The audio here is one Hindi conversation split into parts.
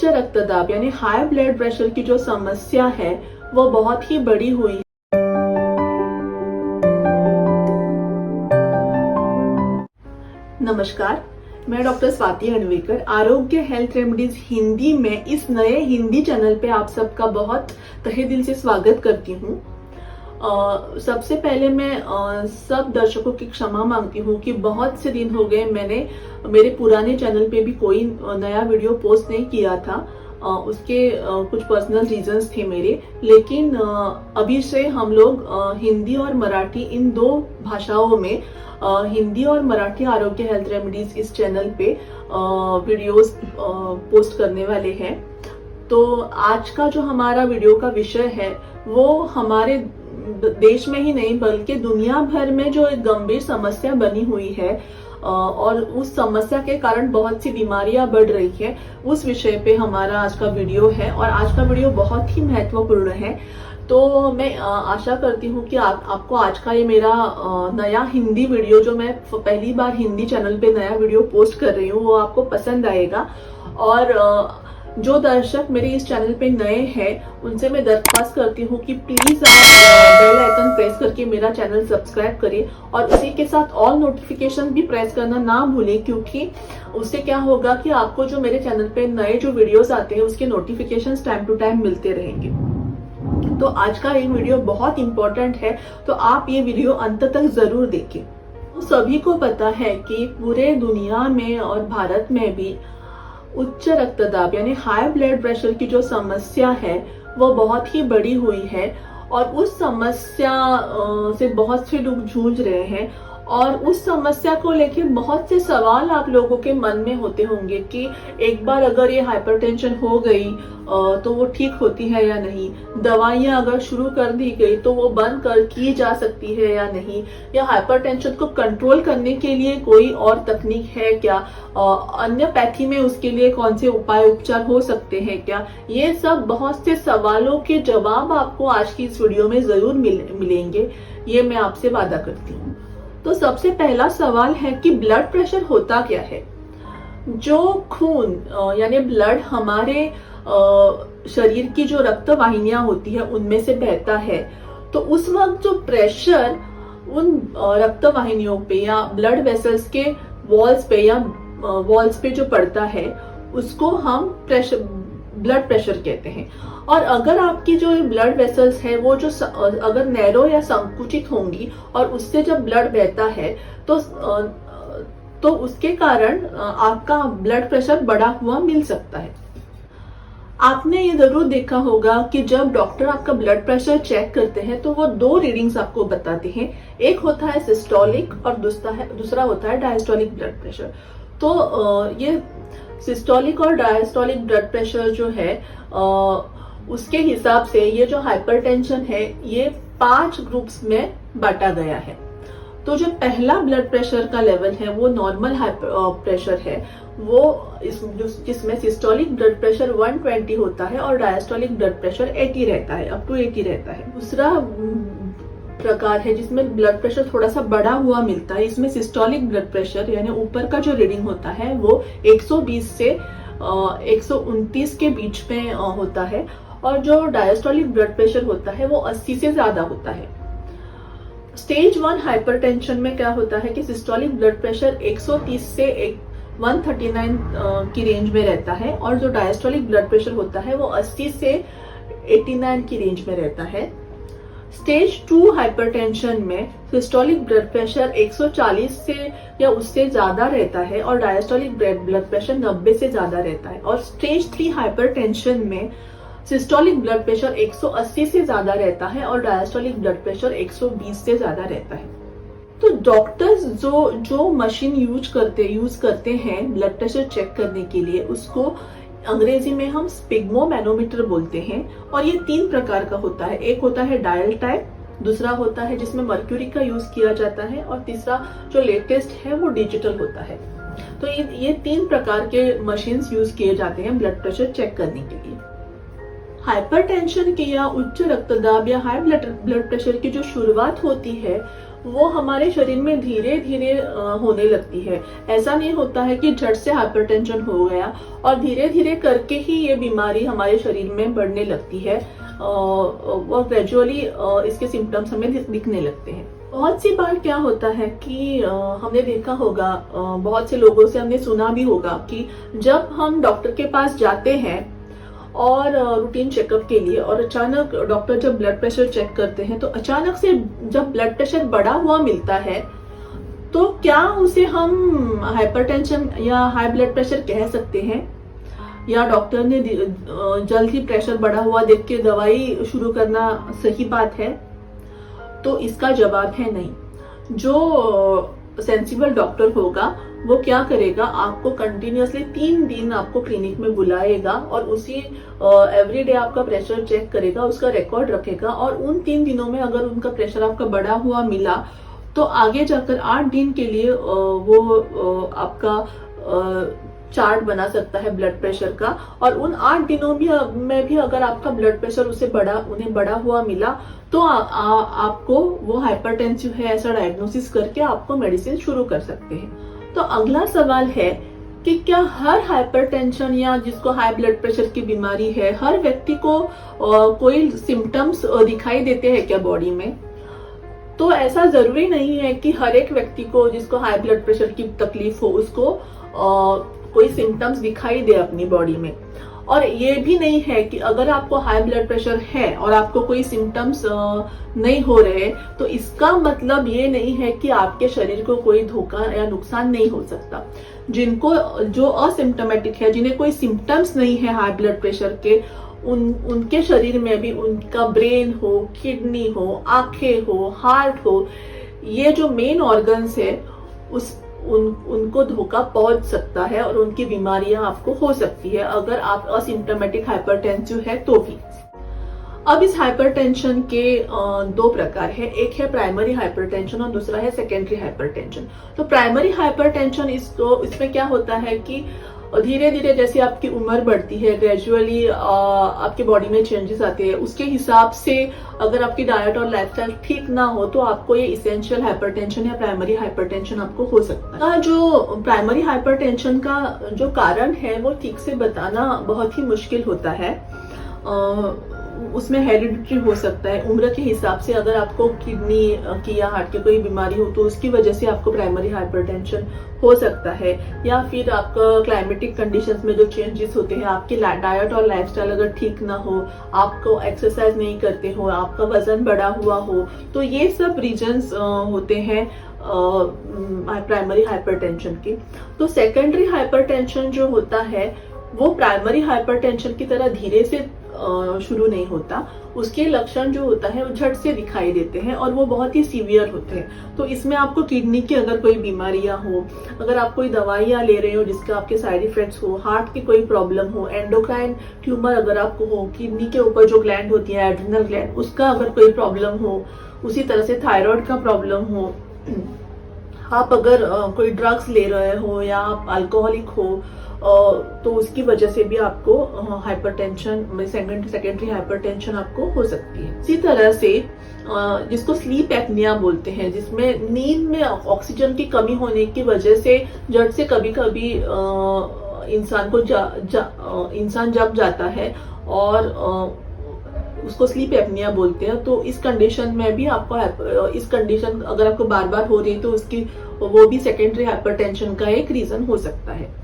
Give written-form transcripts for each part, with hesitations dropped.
रक्तदाब यानी हाई ब्लड प्रेशर की जो समस्या है वो बहुत ही बड़ी हुई है। नमस्कार, मैं डॉक्टर स्वाति हनवेकर आरोग्य हेल्थ रेमेडीज हिंदी में इस नए हिंदी चैनल पे आप सबका बहुत तहे दिल से स्वागत करती हूँ। सबसे पहले मैं सब दर्शकों की क्षमा मांगती हूँ कि बहुत से दिन हो गए मैंने मेरे पुराने चैनल पे भी कोई नया वीडियो पोस्ट नहीं किया था। उसके कुछ पर्सनल रीजंस थे मेरे, लेकिन अभी से हम लोग हिंदी और मराठी इन दो भाषाओं में हिंदी और मराठी आरोग्य हेल्थ रेमेडीज इस चैनल पे वीडियोस पोस्ट करने वाले हैं। तो आज का जो हमारा वीडियो का विषय है वो हमारे देश में ही नहीं बल्कि दुनिया भर में जो एक गंभीर समस्या बनी हुई है और उस समस्या के कारण बहुत सी बीमारियां बढ़ रही है, उस विषय पे हमारा आज का वीडियो है। और आज का वीडियो बहुत ही महत्वपूर्ण है। तो मैं आशा करती हूँ कि आपको आज का ये मेरा नया हिंदी वीडियो, जो मैं पहली बार हिंदी चैनल पे नया वीडियो पोस्ट कर रही हूँ, वो आपको पसंद आएगा। और जो दर्शक मेरे इस चैनल पे नए हैं उनसे मैं दरख्वास्त करती हूँ कि प्लीज आप बेल आइकन प्रेस करके मेरा चैनल सब्सक्राइब करिए और उसी के साथ ऑल नोटिफिकेशन भी प्रेस करना ना भूलें, क्योंकि उससे क्या होगा कि आपको जो मेरे चैनल पे नए जो वीडियोस आते हैं उसके नोटिफिकेशंस टाइम टू टाइम मिलते रहेंगे। तो आज का ये वीडियो बहुत इंपॉर्टेंट है, तो आप ये वीडियो अंत तक जरूर देखें। तो सभी को पता है कि पूरे दुनिया में और भारत में भी उच्च रक्तदाब यानी हाई ब्लड प्रेशर की जो समस्या है वो बहुत ही बड़ी हुई है और उस समस्या से बहुत से लोग जूझ रहे हैं। और उस समस्या को लेकर बहुत से सवाल आप लोगों के मन में होते होंगे कि एक बार अगर ये हाइपरटेंशन हो गई तो वो ठीक होती है या नहीं, दवाइयां अगर शुरू कर दी गई तो वो बंद कर की जा सकती है या नहीं, या हाइपरटेंशन को कंट्रोल करने के लिए कोई और तकनीक है क्या, अन्य पैथी में उसके लिए कौन से उपाय उपचार हो सकते हैं क्या। ये सब बहुत से सवालों के जवाब आपको आज की इस वीडियो में जरूर मिलेंगे, ये मैं आपसे वादा करती हूँ। तो सबसे पहला सवाल है कि ब्लड प्रेशर होता क्या है। जो खून यानी ब्लड हमारे शरीर की जो रक्त वाहिनियां होती है उनमें से बहता है, तो उस वक्त जो प्रेशर उन रक्त वाहिनियों पे या ब्लड वेसल्स के वॉल्स पे जो पड़ता है उसको हम ब्लड प्रेशर कहते हैं। और अगर आपकी जो ब्लड वेसल्स है वो जो अगर नैरो या संकुचित होंगी और उससे जब ब्लड बहता है तो उसके कारण आपका ब्लड प्रेशर बढ़ा हुआ मिल सकता है। आपने ये जरूर देखा होगा कि जब डॉक्टर आपका ब्लड प्रेशर चेक करते हैं तो वो दो रीडिंग्स आपको बताते हैं, एक होता है सिस्टोलिक और दूसरा होता है डायस्टोलिक ब्लड प्रेशर। तो ये सिस्टोलिक और डायस्टोलिक ब्लड प्रेशर जो है उसके हिसाब से ये जो हाइपरटेंशन है ये 5 ग्रुप्स में बांटा गया है। तो जो पहला ब्लड प्रेशर का लेवल है वो नॉर्मल प्रेशर है, वो जिसमें सिस्टोलिक ब्लड प्रेशर 120 होता है और डायस्टोलिक ब्लड प्रेशर 80 रहता है, अप टू 80 रहता है। दूसरा प्रकार है जिसमें ब्लड प्रेशर थोड़ा सा बढ़ा हुआ मिलता है, इसमें सिस्टोलिक ब्लड प्रेशर यानी ऊपर का जो रीडिंग होता है वो 120 से 129 के बीच में होता है, और जो डायस्टोलिक ब्लड प्रेशर होता है वो 80 से ज्यादा होता है। स्टेज 1 हाइपरटेंशन में क्या होता है कि सिस्टोलिक ब्लड प्रेशर 130 से 139 की रेंज में रहता है और जो डायस्टोलिक ब्लड प्रेशर होता है वो 80 से 89 की रेंज में रहता है। स्टेज 2 हाइपरटेंशन में सिस्टोलिक ब्लड प्रेशर 140 से या उससे ज्यादा रहता है और डायस्टोलिक ब्लड प्रेशर 90 से ज्यादा रहता है। और स्टेज 3 हाइपरटेंशन में सिस्टोलिक ब्लड प्रेशर 180 से ज्यादा रहता है और डायस्टोलिक ब्लड प्रेशर 120 से ज्यादा रहता है। तो डॉक्टर्स जो मशीन यूज करते हैं ब्लड प्रेशर चेक करने के लिए, उसको अंग्रेजी में हम स्पिग्मोमैनोमीटर बोलते हैं। और ये 3 प्रकार का होता है, एक होता है डायल टाइप, दूसरा होता है जिसमें मर्क्यूरी का यूज किया जाता है, और तीसरा जो लेटेस्ट है वो डिजिटल होता है। तो ये 3 प्रकार के मशीन्स यूज किए जाते हैं ब्लड प्रेशर चेक करने के लिए। हाइपरटेंशन की या उच्च रक्तदाब या हाई ब्लड प्रेशर की जो शुरुआत होती है वो हमारे शरीर में धीरे धीरे होने लगती है। ऐसा नहीं होता है कि झट से हाइपरटेंशन हो गया और धीरे धीरे करके ही ये बीमारी हमारे शरीर में बढ़ने लगती है और ग्रेजुअली इसके सिम्टम्स हमें दिखने लगते हैं। बहुत सी बार क्या होता है कि हमने देखा होगा, बहुत से लोगों से हमने सुना भी होगा कि जब हम डॉक्टर के पास जाते हैं और रूटीन चेकअप के लिए और अचानक डॉक्टर जब ब्लड प्रेशर चेक करते हैं तो अचानक से जब ब्लड प्रेशर बढ़ा हुआ मिलता है तो क्या उसे हम हाइपरटेंशन या हाई ब्लड प्रेशर कह सकते हैं, या डॉक्टर ने जल्द ही प्रेशर बढ़ा हुआ देख के दवाई शुरू करना सही बात है? तो इसका जवाब है नहीं। जो सेंसिबल डॉक्टर होगा वो क्या करेगा, आपको कंटिन्यूअसली 3 दिन आपको क्लिनिक में बुलाएगा और उसी एवरीडे आपका प्रेशर चेक करेगा, उसका रिकॉर्ड रखेगा और उन 3 दिनों में अगर उनका प्रेशर आपका बढ़ा हुआ मिला तो आगे जाकर 8 दिन के लिए वो आपका चार्ट बना सकता है ब्लड प्रेशर का। और उन 8 दिनों में भी अगर आपका ब्लड प्रेशर उन्हें बढ़ा हुआ मिला तो आपको वो हाइपरटेंसिव है ऐसा डायग्नोसिस करके आपको मेडिसिन शुरू कर सकते हैं। तो अगला सवाल है कि क्या हर हाइपरटेंशन या जिसको हाई ब्लड प्रेशर की बीमारी है, हर व्यक्ति को कोई सिम्टम्स दिखाई देते हैं क्या बॉडी में? तो ऐसा जरूरी नहीं है कि हर एक व्यक्ति को जिसको हाई ब्लड प्रेशर की तकलीफ हो उसको कोई सिम्टम्स दिखाई दे अपनी बॉडी में। और ये भी नहीं है कि अगर आपको हाई ब्लड प्रेशर है और आपको कोई सिम्टम्स नहीं हो रहे तो इसका मतलब ये नहीं है कि आपके शरीर को कोई धोखा या नुकसान नहीं हो सकता। जो असिम्टोमेटिक है, जिन्हें कोई सिम्टम्स नहीं है हाई ब्लड प्रेशर के, उनके शरीर में भी उनका ब्रेन हो, किडनी हो, आंखें हो, हार्ट हो, ये जो मेन ऑर्गन्स है उनको धोखा पहुंच सकता है और उनकी बीमारियां आपको हो सकती है अगर आप असिम्टोमेटिक हाइपरटेंसिव है तो भी। अब इस हाइपरटेंशन के 2 प्रकार है, एक है प्राइमरी हाइपरटेंशन और दूसरा है सेकेंडरी हाइपरटेंशन। तो प्राइमरी हाइपरटेंशन इसमें क्या होता है कि धीरे धीरे जैसे आपकी उम्र बढ़ती है ग्रेजुअली आपके बॉडी में चेंजेस आते हैं, उसके हिसाब से अगर आपकी डाइट और लाइफस्टाइल ठीक ना हो तो आपको ये इसेंशियल हाइपरटेंशन या प्राइमरी हाइपरटेंशन आपको हो सकता है। जो प्राइमरी हाइपरटेंशन का जो कारण है वो ठीक से बताना बहुत ही मुश्किल होता है। उसमें हेरिडिटरी हो सकता है, उम्र के हिसाब से अगर आपको किडनी की या हार्ट की कोई बीमारी हो तो उसकी वजह से आपको प्राइमरी हाइपरटेंशन हो सकता है, या फिर आपका क्लाइमेटिक कंडीशंस में जो चेंजेस होते हैं, आपकी डाइट और लाइफस्टाइल अगर ठीक ना हो, आपको एक्सरसाइज नहीं करते हो, आपका वजन बढ़ा हुआ हो, तो ये सब रीजंस होते हैं प्राइमरी हाइपरटेंशन के। तो सेकेंडरी हाइपरटेंशन जो होता है वो प्राइमरी हाइपरटेंशन की तरह धीरे से शुरू नहीं होता, उसके लक्षण जो होता है वो झट से दिखाई देते हैं और वो बहुत ही सीवियर होते हैं। तो इसमें आपको किडनी की अगर कोई बीमारियां हो, अगर आप कोई दवाइयां ले रहे हो जिसके आपके साइड इफेक्ट्स हो, हार्ट की कोई प्रॉब्लम हो, एंडोक्राइन ट्यूमर अगर आपको हो, किडनी के ऊपर जो ग्लैंड होती है एड्रिनल ग्लैंड, उसका अगर कोई प्रॉब्लम हो, उसी तरह से थायराइड का प्रॉब्लम हो, आप अगर कोई ड्रग्स ले रहे हो या आप अल्कोहलिक हो तो उसकी वजह से भी आपको हाइपरटेंशन सेकेंडरी हाइपरटेंशन आपको हो सकती है। इसी तरह से जिसको स्लीप एपनिया बोलते हैं, जिसमें नींद में ऑक्सीजन की कमी होने की वजह से जड़ से कभी कभी इंसान जग जाता है और उसको स्लीप एपनिया बोलते हैं। तो इस कंडीशन में भी आपको इस कंडीशन अगर आपको बार बार हो रही है तो उसकी वो भी सेकेंडरी हाइपरटेंशन का एक रीजन हो सकता है।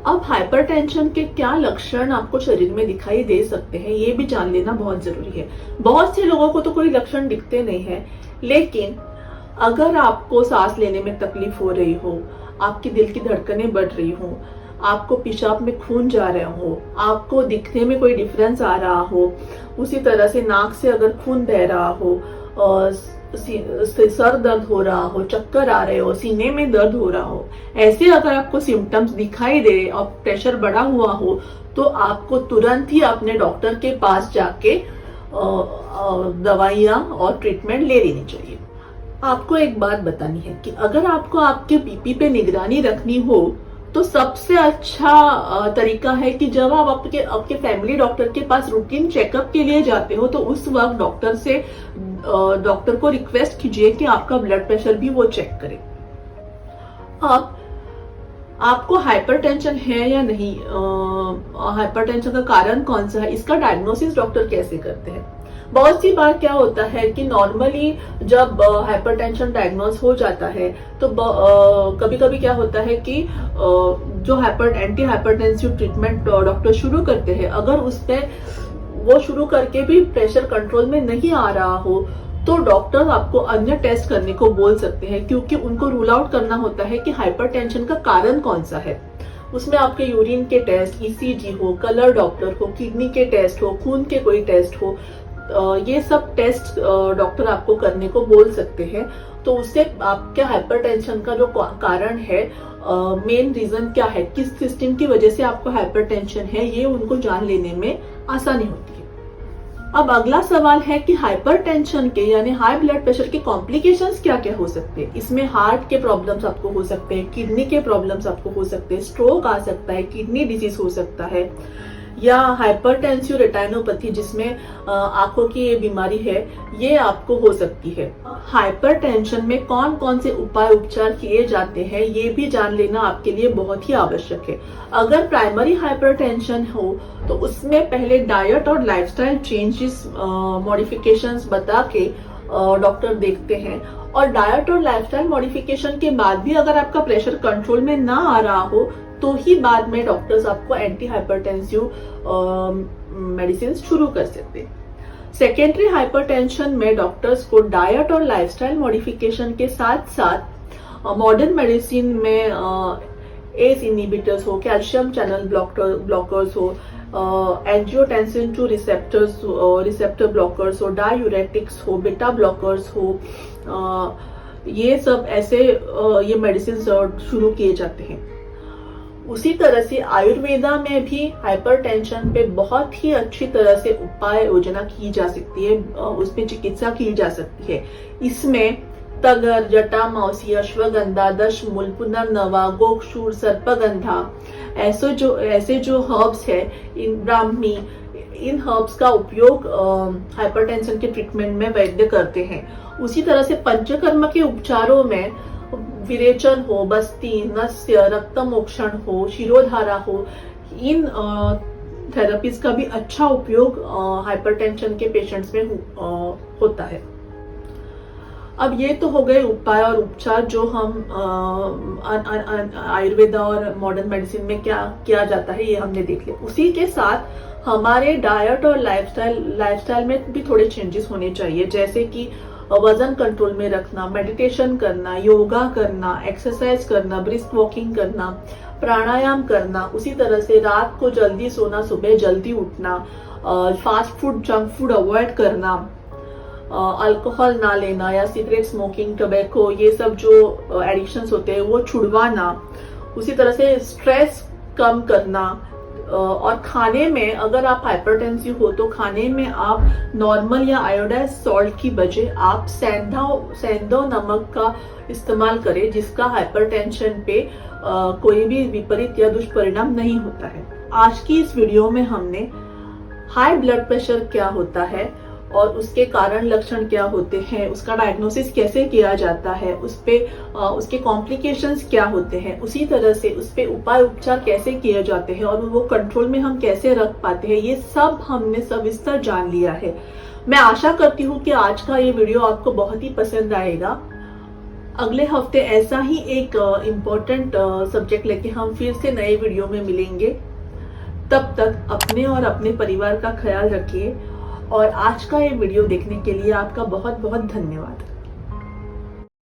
अब हाइपरटेंशन के क्या लक्षण आपको शरीर में दिखाई दे सकते हैं ये भी जान लेना बहुत जरूरी है। बहुत से लोगों को तो कोई लक्षण दिखते नहीं है, लेकिन अगर आपको सांस लेने में तकलीफ हो रही हो, आपकी दिल की धड़कनें बढ़ रही हो, आपको पेशाब में खून जा रहा हो, आपको दिखने में कोई डिफरेंस आ रहा हो, उसी तरह से नाक से अगर खून बह रहा हो, सर दर्द हो रहा हो, चक्कर आ रहे हो, सीने में दर्द हो रहा हो, ऐसे अगर आपको सिम्टम्स दिखाई दे और प्रेशर बढ़ा हुआ हो तो आपको तुरंत ही अपने डॉक्टर के पास जाके दवाइयां और ट्रीटमेंट ले लेनी चाहिए। आपको एक बात बतानी है कि अगर आपको आपके बीपी पे निगरानी रखनी हो तो सबसे अच्छा तरीका है कि जब आप आपके आपके फैमिली डॉक्टर के पास रूटीन चेकअप के लिए जाते हो तो उस वक्त डॉक्टर को रिक्वेस्ट कीजिए कि आपका ब्लड प्रेशर भी वो चेक करे। अब आपको हाइपरटेंशन है या नहीं, हाइपरटेंशन का कारण कौन सा है, इसका डायग्नोसिस डॉक्टर कैसे करते हैं। बहुत सी बार क्या होता है कि नॉर्मली जब हाइपरटेंशन डायग्नोस हो जाता है तो कभी कभी क्या होता है कि जो एंटी हाइपरटेंसिव ट्रीटमेंट डॉक्टर शुरू करते हैं, अगर उसमें वो शुरू करके भी प्रेशर कंट्रोल में नहीं आ रहा हो तो डॉक्टर आपको अन्य टेस्ट करने को बोल सकते हैं, क्योंकि उनको रूल आउट करना होता है कि हाइपरटेंशन का कारण कौन सा है। उसमें आपके यूरिन के टेस्ट, ईसीजी हो, कलर डॉपलर हो, किडनी के टेस्ट हो, खून के कोई टेस्ट हो, ये सब टेस्ट डॉक्टर आपको करने को बोल सकते हैं। तो उससे आपके हाइपरटेंशन का जो कारण है, मेन रीजन क्या है, किस सिस्टम की वजह से आपको हाइपरटेंशन है, ये उनको जान लेने में आसानी होती है। अब अगला सवाल है कि हाइपरटेंशन के यानी हाई ब्लड प्रेशर के कॉम्प्लिकेशंस क्या क्या हो सकते हैं। इसमें हार्ट के प्रॉब्लम्स आपको हो सकते हैं, किडनी के प्रॉब्लम्स आपको हो सकते हैं, स्ट्रोक आ सकता है, किडनी डिजीज हो सकता है, या हाइपरटेंसिव रेटिनोपैथी जिसमें आंखों की ये बीमारी है, ये आपको हो सकती है। हाइपरटेंशन में कौन कौन से उपाय उपचार किए जाते हैं ये भी जान लेना आपके लिए बहुत ही आवश्यक है। अगर प्राइमरी हाइपरटेंशन हो तो उसमें पहले डाइट और लाइफस्टाइल चेंजेस मॉडिफिकेशंस बता के डॉक्टर देखते हैं, और डाइट और लाइफस्टाइल मॉडिफिकेशन के बाद भी अगर आपका प्रेशर कंट्रोल में ना आ रहा हो तो ही बाद में डॉक्टर्स आपको एंटी हाइपरटेंसिव मेडिसिन शुरू कर सकते हैं। सेकेंडरी हाइपरटेंशन में डॉक्टर्स को डाइट और लाइफस्टाइल मॉडिफिकेशन के साथ साथ मॉडर्न मेडिसिन में एस इनहिबिटर्स हो, कैल्शियम चैनल ब्लॉकर्स हो, एंजियोटेंसिन 2 रिसेप्टर ब्लॉकर्स हो, डायूरेटिक्स हो, बीटा ब्लॉकर्स हो, ये सब ऐसे ये मेडिसिन शुरू किए जाते हैं। उसी तरह से आयुर्वेदा में भी हाइपरटेंशन पे बहुत ही अच्छी तरह से उपाय योजना की जा सकती है, उसमें चिकित्सा की जा सकती है। इसमें तगर, जटा माउसी, अश्वगंधा, दशमूल, पुनर्नवा, गोक्षूर, सर्पगंधा, ऐसे जो हर्ब्स है, इन हर्ब्स का उपयोग हाइपरटेंशन के ट्रीटमेंट में वैद्य करते हैं। उसी तरह से पंचकर्म के उपचारों में विरेचन हो, बस्ती, नस्य, रक्तमोक्षण हो, शिरोधारा हो, इन थेरेपीज का भी अच्छा उपयोग हाइपरटेंशन के पेशेंट्स में होता है। अब ये तो हो गए उपाय और उपचार जो हम आयुर्वेदा और मॉडर्न मेडिसिन में क्या किया जाता है, ये हमने देख लिया। उसी के साथ हमारे डाइट और लाइफस्टाइल में भी थोड़े चेंजेस होने चाहिए, जैसे कि वजन कंट्रोल में रखना, मेडिटेशन करना, योगा करना, एक्सरसाइज करना, ब्रिस्क वॉकिंग करना, प्राणायाम करना। उसी तरह से रात को जल्दी सोना, सुबह जल्दी उठना, fast food, junk food avoid करना, अल्कोहल ना लेना या सिगरेट, स्मोकिंग, टोबैको, ये सब जो एडिक्शंस होते हैं वो छुड़वाना। उसी तरह से स्ट्रेस कम करना, और खाने में अगर आप हाइपरटेंसिव हो तो खाने में आप नॉर्मल या आयोडाइज सॉल्ट की बजाय आप सेंधो नमक का इस्तेमाल करें, जिसका हाइपरटेंशन पे कोई भी विपरीत या दुष्परिणाम नहीं होता है। आज की इस वीडियो में हमने हाई ब्लड प्रेशर क्या होता है और उसके कारण लक्षण क्या होते हैं, उसका डायग्नोसिस कैसे किया जाता है, उसके कॉम्प्लिकेशंस क्या होते हैं, उसी तरह से उस पे उपाय उपचार कैसे किए जाते हैं और वो कंट्रोल में हम कैसे रख पाते हैं, ये सब हमने सविस्तर जान लिया है। मैं आशा करती हूँ कि आज का ये वीडियो आपको बहुत ही पसंद आएगा। अगले हफ्ते ऐसा ही एक इम्पोर्टेंट सब्जेक्ट लेके हम फिर से नए वीडियो में मिलेंगे। तब तक अपने और अपने परिवार का ख्याल रखिए, और आज का ये वीडियो देखने के लिए आपका बहुत बहुत धन्यवाद।